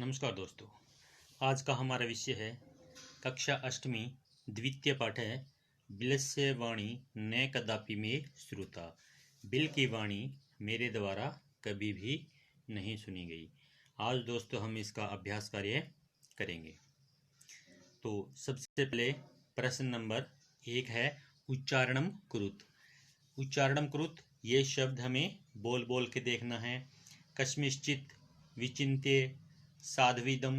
नमस्कार दोस्तों। आज का हमारा विषय है कक्षा अष्टमी द्वितीय पाठ है बिलस्य वाणी न कदापि में श्रुता। बिल की वाणी मेरे द्वारा कभी भी नहीं सुनी गई। आज दोस्तों हम इसका अभ्यास कार्य करेंगे। तो सबसे पहले प्रश्न नंबर 1 है उच्चारणम कुरुत। उच्चारणम कुरुत ये शब्द हमें बोल बोल के देखना है। कस्मिश्चित विचिन्त्य साध्वीदम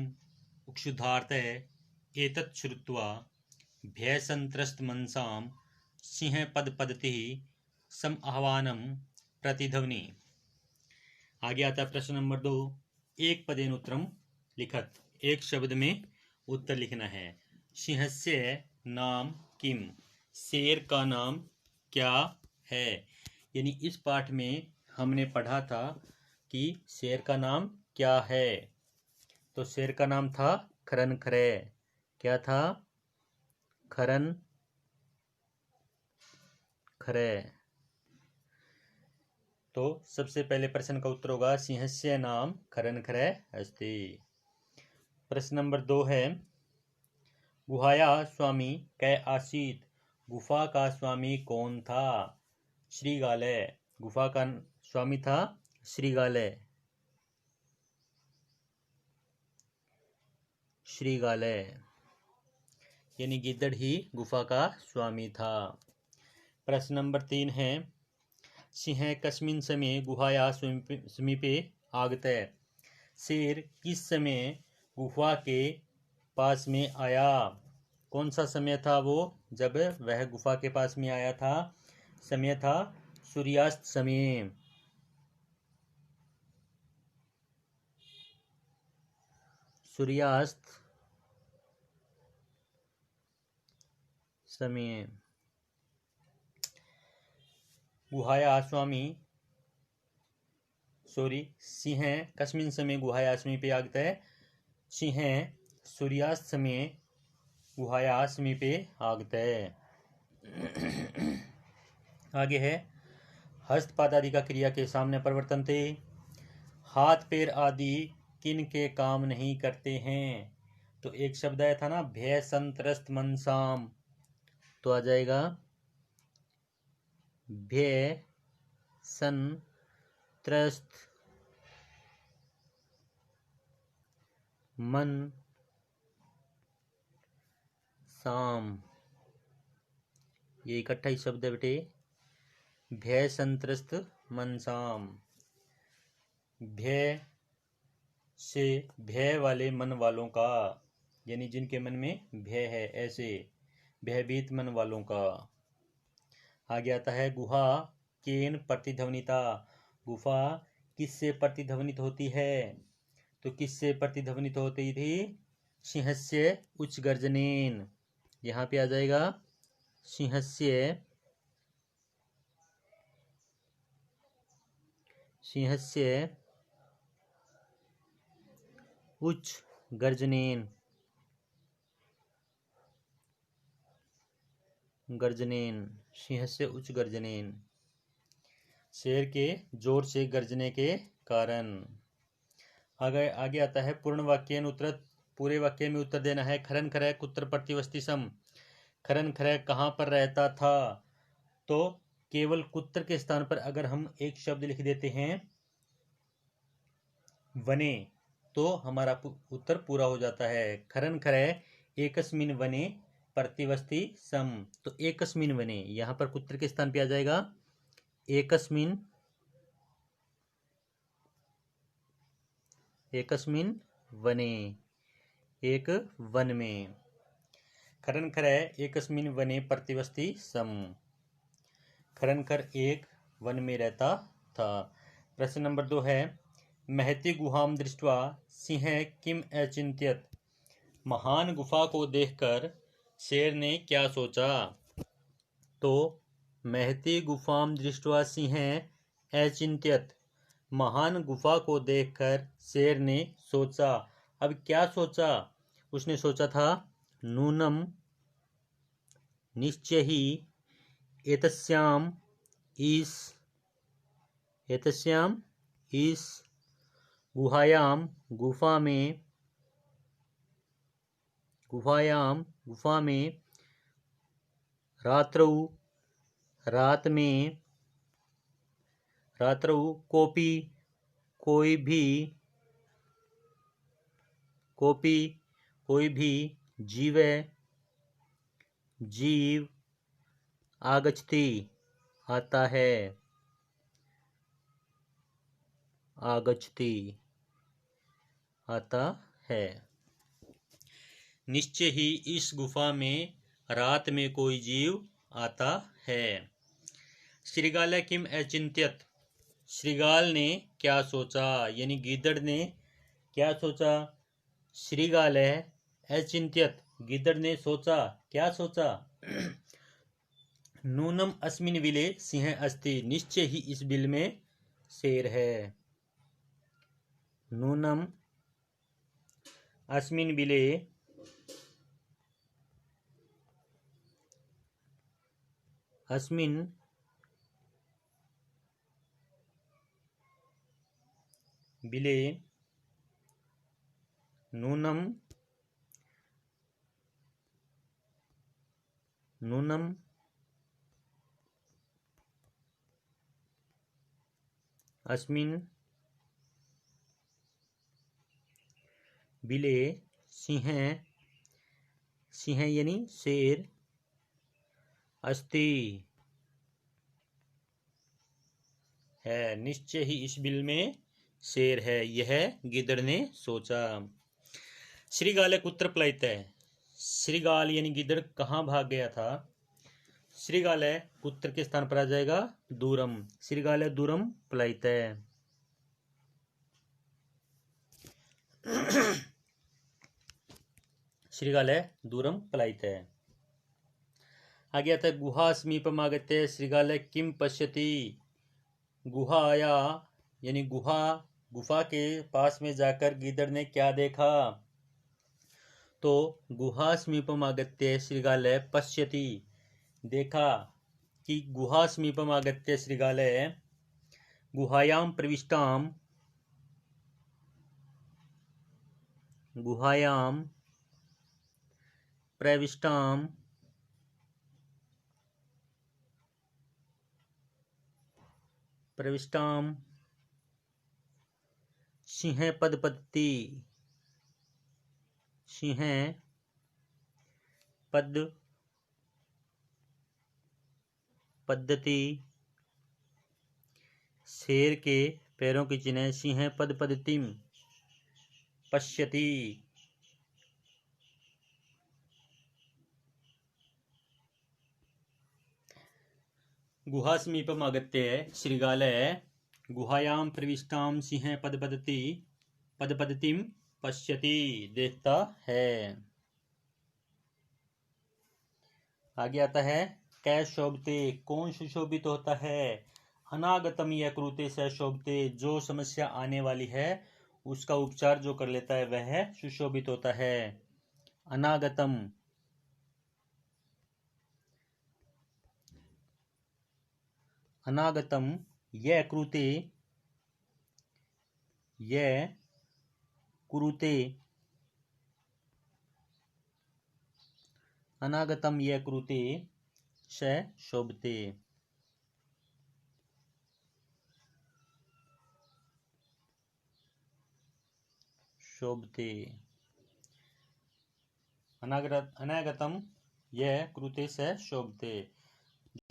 उक्षुधार्थ एतत् श्रुत्वा भयसंत्रस्त मनसाम सिंह पद पदति सम आह्वानम प्रतिध्वनि। आगे आता प्रश्न नंबर 2 एक पदेन उत्तरम लिखत। एक शब्द में उत्तर लिखना है। सिंहस्य नाम किम, शेर का नाम क्या है। यानी इस पाठ में हमने पढ़ा था कि शेर का नाम क्या है। तो शेर का नाम था खरन खरे। क्या था? खरन खरे। तो सबसे पहले प्रश्न का उत्तर होगा सिंहस्य नाम खरन खरे अस्ति। प्रश्न नंबर 2 है गुहाया स्वामी कै आसीत। गुफा का स्वामी कौन था? श्रीगालय। गुफा का स्वामी था श्रीगालय। श्रीगालय यानी गिद्दड़ ही गुफा का स्वामी था। प्रश्न नंबर 3 है सिंह कस्मिन् समय गुहाया समीपे आगतः। शेर किस समय गुफा के पास में आया? कौन सा समय था वो जब वह गुफा के पास में आया था? समय था सूर्यास्त समय। सूर्यास्त समय। गुहाया स्वामी सिंह कस्मिन् समय गुहाया समीपे आगतः। सिंह सूर्यास्त समय गुहाया समीपे आगतः। आगे है हस्त आदि का क्रिया के सामने परिवर्तन थे। हाथ पैर आदि किन के काम नहीं करते हैं? तो एक शब्द आया था ना भय संत्रस्त मनसाम। तो आ जाएगा भय संत्रस्त मन साम। ये इकट्ठा ही शब्द है बेटे। भय संत्रस्त मनसाम। भय से भय वाले मन वालों का, यानी जिनके मन में भय है, ऐसे भयभीत मन वालों का। आगे आता है गुहा केन प्रतिध्वनिता। गुफा किससे प्रतिध्वनित होती है? तो किससे प्रतिध्वनित होती थी? सिंहस्य उच्च गर्जनेन। यहाँ पे आ जाएगा सिंहस्य उच्च गर्जनेन। सिंह से उच्च गर्जनेन, शेर के जोर से गर्जने के कारण। आगे आता है पूर्ण वाक्य उत्तर। पूरे वाक्य में उत्तर देना है। खरन खरय कुत्र प्रतिवस्ति सम। खरन खरय कहाँ पर रहता था? तो केवल कुत्र के स्थान पर अगर हम एक शब्द लिख देते हैं वने, तो हमारा उत्तर पूरा हो जाता है। खरन खरय एकस्मिन वने प्रतिवस्ति सम। तो एकस्मिन वने यहाँ पर कुत्र के स्थान पे आ जाएगा एकस्मिन वने, एक वन में। खरन खरय एकस्मिन वने प्रतिवस्ति सम। खरनखर एक वन में रहता था। प्रश्न नंबर 2 है महति गुहाम दृष्ट्वा सिंह किम अचिंत्यत। महान गुफा को देखकर शेर ने क्या सोचा? तो महति गुफाम दृष्ट्वा सिंह अचिंत्यत। महान गुफा को देखकर शेर ने सोचा। अब क्या सोचा? उसने सोचा था नूनम निश्चय ही एतस्याम इस गुहायाम गुफा में गुफायाम गुफा में, रात्रौ रात में, रात्रौ कोपी कोई भी, कोपी कोई भी, जीवे जीव, आगच्छति आता है, आगच्छति आता है। निश्चय ही इस गुफा में रात में कोई जीव आता है। श्रीगाल किम अचिंत्यत, श्रीगाल ने क्या सोचा, यानी गीदड़ ने क्या सोचा। श्रीगाल अचिंत्यत, गीदड़ ने सोचा, क्या सोचा। नूनम अस्मिन विले सिंह अस्ति, निश्चय ही इस बिल में शेर है। नूनम अस्मिन बिले अस्मिन बिले नूनम नूनम अस्मिन बिले सिंह, सिंह यानी शेर, अस्ति है, निश्चय ही इस बिल में शेर है, यह गिदड़ ने सोचा। श्रीगाल कुत्र पलायित है, श्रीगाल यानी गिदड़ कहाँ भाग गया था। श्रीगाल कुत्र के स्थान पर आ जाएगा दूरम, श्रीगाल दूरम पलायित है। श्रीगाल दूरम पलायित है। आगे आता है गुहा समीपम आगत्य श्रीगाल किम पश्यति, गुहा आया यानी गुफा के पास में जाकर गीदड़ ने क्या देखा। तो गुहा समीपम आगत्य श्रीगाल पश्यति, देखा कि गुहा समीपम आगत्य श्रीगाल गुहायाम प्रविष्टाम, गुहायाम प्रविष्टाम प्रविष्टाम सिंह पदपति, सिंह पद पद्धति, शेर के पैरों की चिन्ह, सिंह पद पद्धतिम पश्यति, गुहा समीपम आगत्य श्रीगाल गुहायाम प्रविष्टाम सिंह पदपद्धतिम पश्यति, देखता है। आगे आता है कै शोभते, कौन सुशोभित होता है। अनागतम यह क्रूते से शोभते, जो समस्या आने वाली है उसका उपचार जो कर लेता है वह सुशोभित होता है। अनागतम, अनागतम यह क्रूते, यह कुरुते, अनागतम यह कुरुते स शोभते, शोभते। अनागतम यह कृते से शोभते,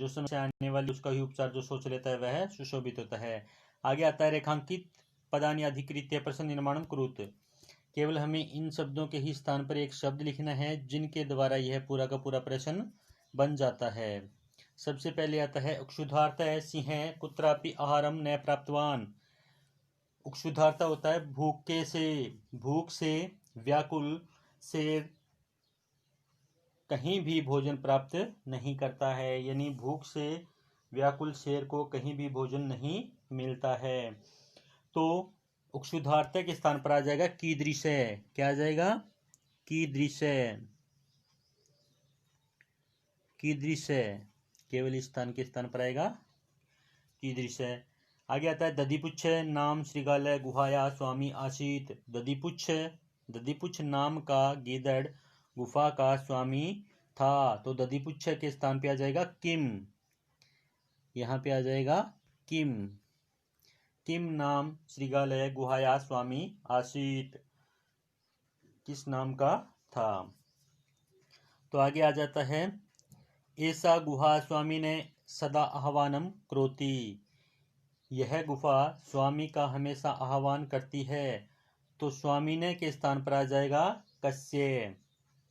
जो समस्या आने वाली उसका ही उपचार जो सोच लेता है वह सुशोभित होता है। आगे आता है रेखांकित पदानि अधिकृत्य प्रश्न निर्माणम कुरुत, केवल हमें इन शब्दों के ही स्थान पर एक शब्द लिखना है जिनके द्वारा यह पूरा का पूरा प्रश्न बन जाता है। सबसे पहले आता है उक्षुधार्थ है सिंह कुत्रापि आहारम न प्राप्तवान। उक्षुधार्थ होता है भूखे से, भूख से व्याकुल शेर कहीं भी भोजन प्राप्त नहीं करता है, यानी भूख से व्याकुल शेर को कहीं भी भोजन नहीं मिलता है। तो उक्षुधार्थ के स्थान पर आ जाएगा कीदृश, क्या आ जाएगा कीदृश, कीदृश केवल इस स्थान के स्थान पर आएगा कीदृश। आगे आता है दधिपुच्छ नाम श्रीगाल गुहाया स्वामी आसीत। दधिपुच्छ, दधिपुच्छ नाम का गीदड़ गुफा का स्वामी था। तो दधिपुच्छ के स्थान पे आ जाएगा किम, यहाँ पे आ जाएगा किम। किम नाम श्रीगालय गुहाया स्वामी आसीत, किस नाम का था। तो आगे आ जाता है, ऐसा गुहा स्वामी ने सदा आह्वानम करोति, यह गुफा स्वामी का हमेशा आह्वान करती है। तो स्वामी ने के स्थान पर आ जाएगा कस्य,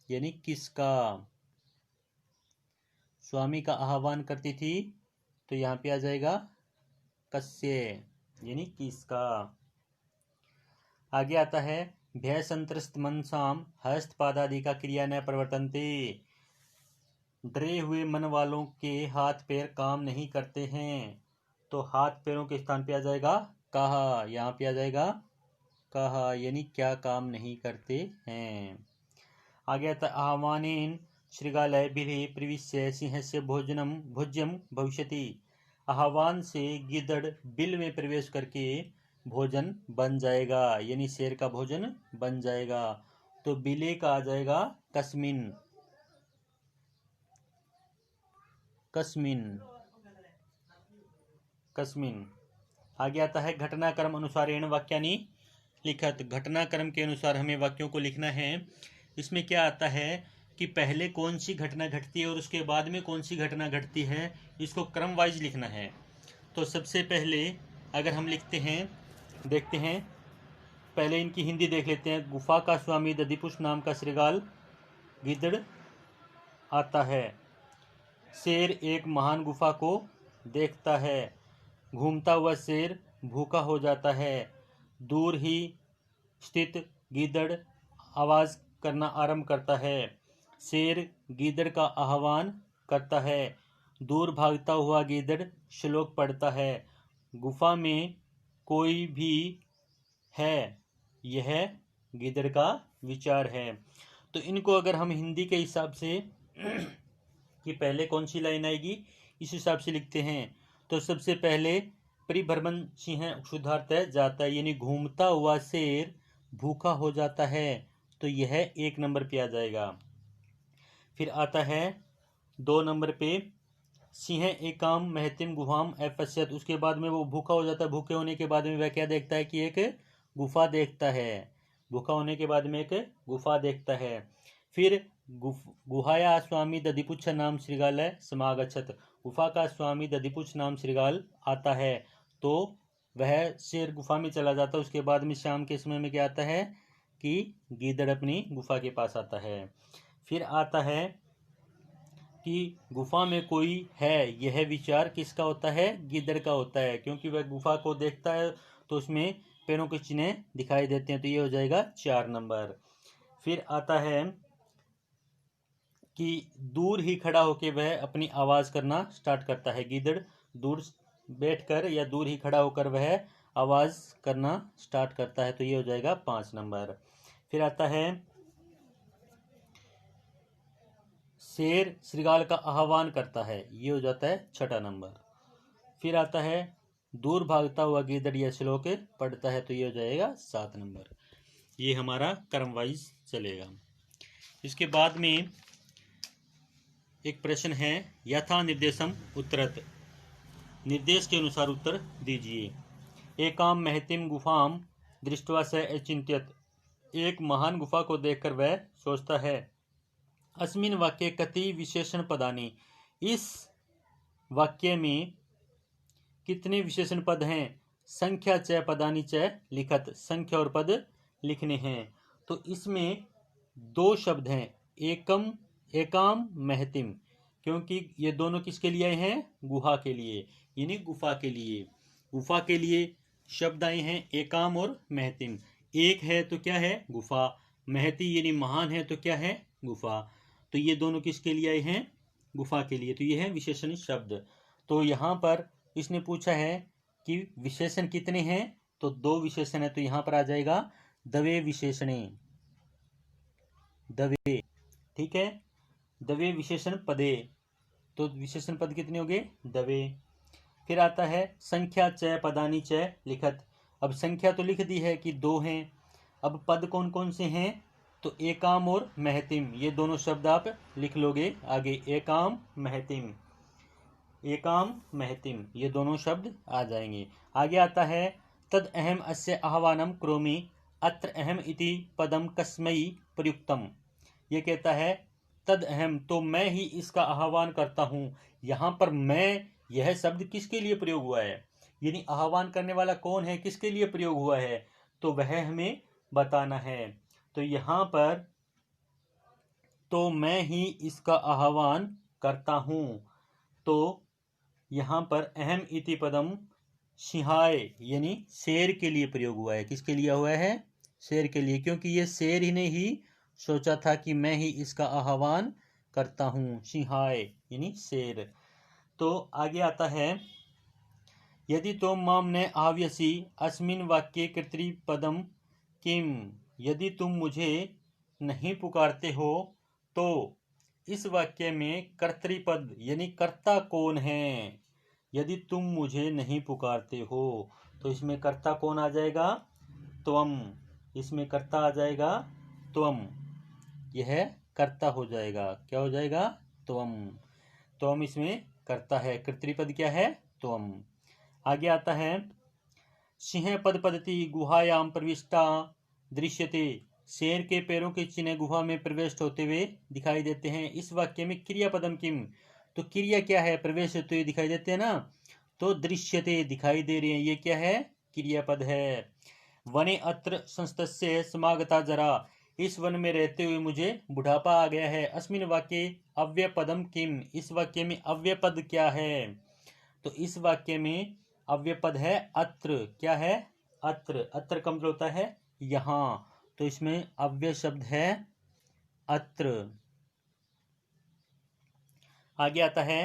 यानी किसका। स्वामी का आह्वान करती थी तो यहाँ पे आ जाएगा कस्य, यानी किसका। आगे आता है, भय संत्रस्त मनसाम हस्तपादादि का क्रिया न प्रवर्तन्ते, डरे हुए मन वालों के हाथ पैर काम नहीं करते हैं। तो हाथ पैरों के स्थान पे आ जाएगा कहा, यहाँ पे आ जाएगा कहा, यानी क्या काम नहीं करते हैं। आगे आता है, आह्वानेन श्रृगालय बिले प्रविश्य सिंहस्य भोजनम भोज्यम भविष्यति, आह्वान से गिदड़ बिल में प्रवेश करके भोजन बन जाएगा, यानी शेर का भोजन बन जाएगा। तो बिले का आ जाएगा कस्मिन, कस्मिन, कस्मिन। आगे आता है, घटनाक्रम अनुसारेण वाक्यानि लिखत, घटनाक्रम के अनुसार हमें वाक्यों को लिखना है। इसमें क्या आता है कि पहले कौन सी घटना घटती है और उसके बाद में कौन सी घटना घटती है, इसको क्रम वाइज लिखना है। तो सबसे पहले अगर हम लिखते हैं, देखते हैं, पहले इनकी हिंदी देख लेते हैं। गुफा का स्वामी दधिपुच्छ नाम का श्रृगाल गिदड़ आता है, शेर एक महान गुफा को देखता है, घूमता हुआ शेर भूखा हो जाता है, दूर ही स्थित गीदड़ आवाज करना आरंभ करता है, शेर गीदड़ का आह्वान करता है, दूर भागता हुआ गीदड़ श्लोक पढ़ता है, गुफा में कोई भी है, यह गीदड़ का विचार है। तो इनको अगर हम हिंदी के हिसाब से कि पहले कौन सी लाइन आएगी इस हिसाब से लिखते हैं। तो सबसे पहले परिभ्रमण सिंह क्षुधार्त जाता है, यानी घूमता हुआ शेर भूखा हो जाता है, तो यह 1 नंबर पे आ जाएगा। फिर आता है 2 नंबर पे, सिंह एकाम महतिम गुहाम अपश्यत, उसके बाद में वो भूखा हो जाता है, भूखे होने के बाद में वह क्या देखता है कि एक गुफा देखता है, भूखा होने के बाद में एक गुफा देखता है। फिर गुहाया स्वामी दधिपुच्छ नाम श्रृगालय समागच्छत, गुफा का स्वामी दधिपुच्छ नाम श्रृगाल आता है, तो वह शेर गुफा में चला जाता है। उसके बाद में शाम के समय में क्या आता है कि गीदड़ अपनी गुफा के पास आता है। फिर आता है कि गुफा में कोई है, यह विचार किसका होता है, गीदड़ का होता है, क्योंकि वह गुफा को देखता है तो उसमें पैरों के चिन्ह दिखाई देते हैं, तो ये हो जाएगा 4 नंबर। फिर आता है कि दूर ही खड़ा होकर वह अपनी आवाज करना स्टार्ट करता है, गीदड़ दूर बैठकर या दूर ही खड़ा होकर वह आवाज करना स्टार्ट करता है, तो ये हो जाएगा 5 नंबर। फिर आता है शेर श्रृगाल का आह्वान करता है, ये हो जाता है 6 नंबर। फिर आता है दूर भागता हुआ गीदड़ या श्लोक पढ़ता है, तो ये हो जाएगा 7 नंबर। ये हमारा क्रम वाइज चलेगा। इसके बाद में एक प्रश्न है, यथा निर्देशम उत्तरत, निर्देश के अनुसार उत्तर दीजिए। एकाम महतिम गुफाम दृष्ट्वा स अचिंत्यत, एक महान गुफा को देखकर वह सोचता है। अस्मिन वाक्य कति विशेषण पदानि, इस वाक्य में कितने विशेषण पद हैं। संख्या च पदानि च लिखत, संख्या और पद लिखने हैं। तो इसमें 2 शब्द हैं, एकम एकाम महतिम, क्योंकि ये दोनों किसके लिए आए हैं, गुहा के लिए, यानी गुफा के लिए। गुफा के लिए शब्द आए हैं एकाम और महतिम। एक है तो क्या है, गुफा, महति यानी महान है तो क्या है, गुफा। तो ये दोनों किसके लिए आए हैं, गुफा के लिए, तो ये है विशेषण शब्द। तो यहाँ पर इसने पूछा है कि विशेषण कितने हैं, तो 2 विशेषण है, तो यहाँ पर आ जाएगा दवे विशेषणे, दवे, ठीक है, दवे विशेषण पदे, तो विशेषण पद कितने हो गए, दवे। फिर आता है संख्या च पदानी च लिखत, अब संख्या तो लिख दी है कि 2 हैं, अब पद कौन कौन से हैं, तो एकाम और महतिम ये दोनों शब्द आप लिख लोगे आगे। एकाम महतिम, एकाम महतिम ये दोनों शब्द आ जाएंगे। आगे आता है तद अहम अस्य आह्वानम क्रोमि अत्र अहम इति पदम कस्मई प्रयुक्तम। ये कहता है तद अहम, तो मैं ही इसका आह्वान करता हूँ। यहाँ पर मैं, यह शब्द किसके लिए प्रयोग हुआ है, यानी आह्वान करने वाला कौन है, किसके लिए प्रयोग हुआ है, तो वह हमें बताना है। तो यहाँ पर तो मैं ही इसका आह्वान करता हूँ, तो यहाँ पर अहम इति पदम सिंहाय यानी शेर के लिए प्रयोग हुआ है। किसके लिए हुआ है, शेर के लिए, क्योंकि ये शेर ही ने ही सोचा था कि मैं ही इसका आह्वान करता हूँ। सिंहाय यानी शेर। तो आगे आता है यदि तुम माम ने आव्यसी अस्मिन वाक्ये कर्तृपदम किम, यदि तुम मुझे नहीं पुकारते हो तो इस वाक्य में कर्तृपद यानी कर्ता कौन है। यदि तुम मुझे नहीं पुकारते हो तो इसमें कर्ता कौन आ जाएगा, त्वम। इसमें कर्ता आ जाएगा त्वम, यह कर्ता हो जाएगा। क्या हो जाएगा, त्वम। त्वम इसमें कर्ता है, कर्तृपद क्या है, त्वम। आगे आता है सिंह पद पदति गुहायाम प्रविष्टा दृश्यते, शेर के पैरों के चिन्ह गुहा में प्रवेश होते हुए दिखाई देते हैं। इस वाक्य में क्रिया पदम किम, तो क्रिया क्या है, प्रवेश होते हुए दिखाई देते हैं ना, तो दृश्यते दिखाई दे रहे हैं, ये क्या है, क्रियापद है। वने अत्र संस्तस्य समागता जरा, इस वन में रहते हुए मुझे बुढ़ापा आ गया है। अस्मिन वाक्य अव्यय पदम किम, इस वाक्य में अव्यय पद क्या है, तो इस वाक्य में अव्यय पद है अत्र। क्या है, अत्र। अत्र का मतलब होता है यहाँ, तो इसमें अव्यय शब्द है अत्र। आगे आता है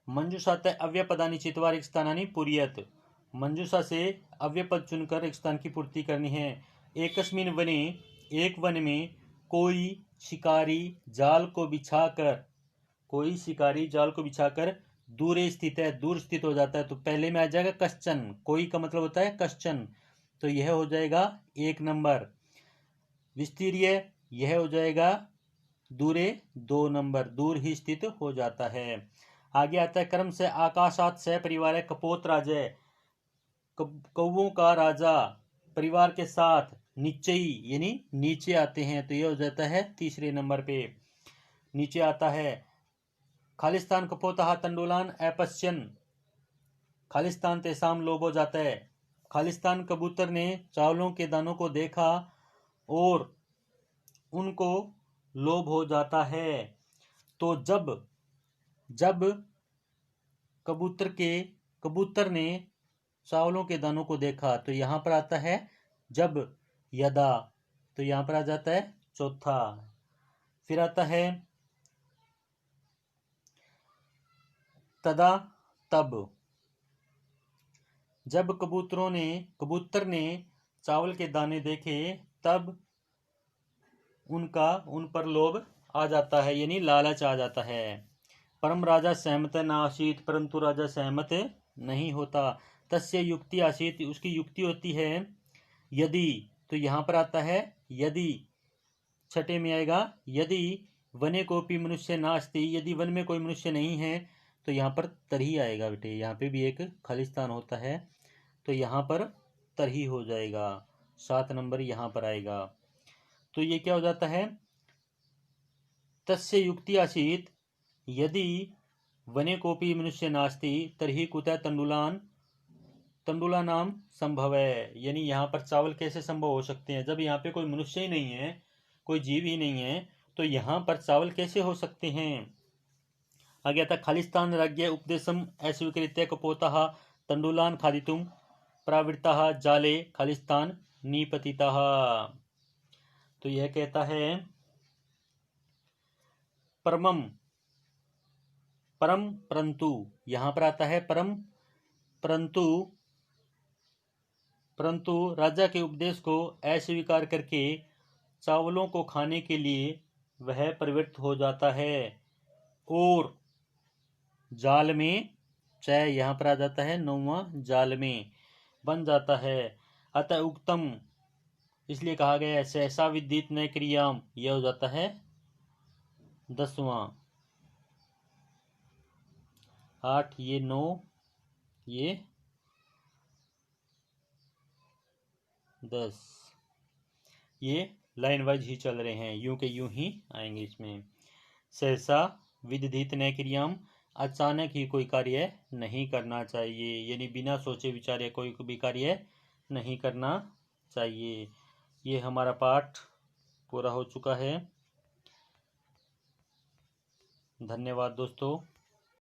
मंजूषा अव्यय पदानि चित्वा रिक्त स्थानानि पूर्यत, मंजूषा से अव्यय पद चुनकर एक स्थान की पूर्ति करनी है। एकस्मिन वने, एक वन में कोई शिकारी जाल को बिछाकर, कोई शिकारी जाल को बिछाकर दूर स्थित है, दूर स्थित हो जाता है, तो पहले में आ जाएगा कश्चन, कोई का मतलब होता है कश्चन, तो यह हो जाएगा 1 नंबर। विस्तीर्य यह हो जाएगा दूरे 2 नंबर, दूर ही स्थित हो जाता है। आगे आता है कर्म से आकाशात सह परिवार है कपोत राजे, कौवों का राजा परिवार के साथ नीचे ही यानी नीचे आते हैं, तो यह हो जाता है 3 नंबर पे नीचे आता है। खालिस्तान कपोतः तंडुलान अपश्यन, खालिस्तान तेसाम लोभ हो जाता है। खालिस्तान कबूतर ने चावलों के दानों को देखा और उनको लोभ हो जाता है। तो जब कबूतर ने चावलों के दानों को देखा, तो यहाँ पर आता है जब, यदा, तो यहाँ पर आ जाता है चौथा। फिर आता है तदा, तब, जब कबूतर ने चावल के दाने देखे तब उन पर लोभ आ जाता है, यानी लालच आ जाता है। परम राजा सहमत न आसीत, परंतु राजा सहमत नहीं होता। तस्य युक्ति आसीत, उसकी युक्ति होती है। यदि, तो यहाँ पर आता है यदि, छठे में आएगा यदि वने कोपी मनुष्य नास्ति, यदि वन में कोई मनुष्य नहीं है, तो यहाँ पर तरही आएगा बेटे, यहाँ पे भी एक खालिस्तान होता है, तो यहाँ पर तरही हो जाएगा, 7 नंबर यहाँ पर आएगा। तो ये क्या हो जाता है, तस्य युक्ति आसीत यदि वने कोपी मनुष्य नास्ति तरही कुतः तंडुला नाम संभव है, यानी यहाँ पर चावल कैसे संभव हो सकते हैं, जब यहाँ पे कोई मनुष्य ही नहीं है, कोई जीव ही नहीं है, तो यहाँ पर चावल कैसे हो सकते हैं। आगे आता खालिस्तान राज्य उपदेशम अस्वीकृत्य कपोतः तंडुलान खादितुम प्रावृत्तः जाले खालिस्तान निपतितः। तो यह कहता है परम परंतु, यहाँ पर आता है परम परंतु राजा के उपदेश को अस्वीकार करके चावलों को खाने के लिए वह प्रवृत्त हो जाता है और जाल में, चाहे यहाँ पर आ जाता है 9वां, जाल में बन जाता है। अतः उक्तम इसलिए कहा गया है सहसा विदित न क्रियाम, यह हो जाता है 10वां। 8 ये 9 ये 10, ये लाइन वाइज ही चल रहे हैं, यूं के यूं ही आएंगे इसमें। सहसा विदित न क्रियाम, अचानक ही कोई कार्य नहीं करना चाहिए, यानी बिना सोचे विचारे कोई भी कार्य नहीं करना चाहिए। ये हमारा पाठ पूरा हो चुका है। धन्यवाद दोस्तों।